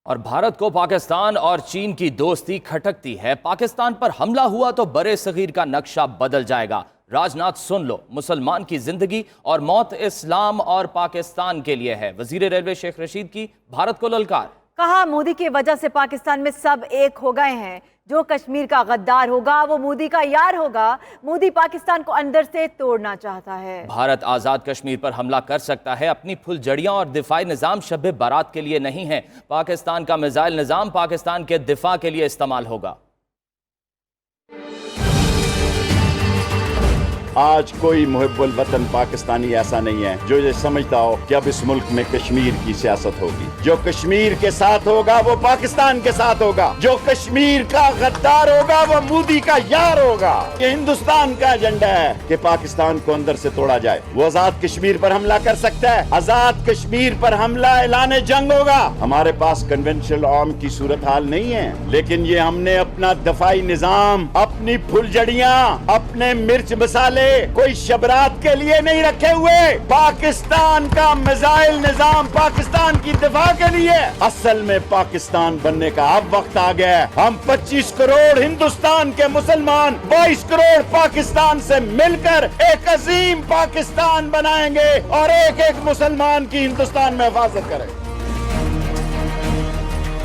اور بھارت کو پاکستان اور چین کی دوستی کھٹکتی ہے۔ پاکستان پر حملہ ہوا تو برے صغیر کا نقشہ بدل جائے گا۔ راج ناتھ سن لو، مسلمان کی زندگی اور موت اسلام اور پاکستان کے لیے ہے۔ وزیر ریلوے شیخ رشید کی بھارت کو للکار۔ کہا مودی کی وجہ سے پاکستان میں سب ایک ہو گئے ہیں۔ جو کشمیر کا غدار ہوگا وہ مودی کا یار ہوگا۔ مودی پاکستان کو اندر سے توڑنا چاہتا ہے۔ بھارت آزاد کشمیر پر حملہ کر سکتا ہے، اپنی پھل جڑیاں اور دفاعی نظام شب بارات کے لیے نہیں ہے۔ پاکستان کا میزائل نظام پاکستان کے دفاع کے لیے استعمال ہوگا۔ آج کوئی محب الوطن پاکستانی ایسا نہیں ہے جو یہ سمجھتا ہو کہ اب اس ملک میں کشمیر کی سیاست ہوگی۔ جو کشمیر کے ساتھ ہوگا وہ پاکستان کے ساتھ ہوگا۔ جو کشمیر کا غدار ہوگا وہ مودی کا یار ہوگا۔ یہ ہندوستان کا ایجنڈا ہے کہ پاکستان کو اندر سے توڑا جائے۔ وہ آزاد کشمیر پر حملہ کر سکتا ہے۔ آزاد کشمیر پر حملہ اعلان جنگ ہوگا۔ ہمارے پاس کنونشنل آرم کی صورتحال نہیں ہے، لیکن یہ ہم نے اپنا دفاعی نظام، اپنی پھل جڑیاں، اپنے مرچ مسالے کوئی شبرات کے لیے نہیں رکھے ہوئے۔ پاکستان کا میزائل نظام پاکستان کی دفاع کے لیے۔ اصل میں پاکستان بننے کا اب وقت آ گیا ہے۔ ہم 25 کروڑ ہندوستان کے مسلمان 22 کروڑ پاکستان سے مل کر ایک عظیم پاکستان بنائیں گے اور ایک ایک مسلمان کی ہندوستان میں حفاظت کریں گے۔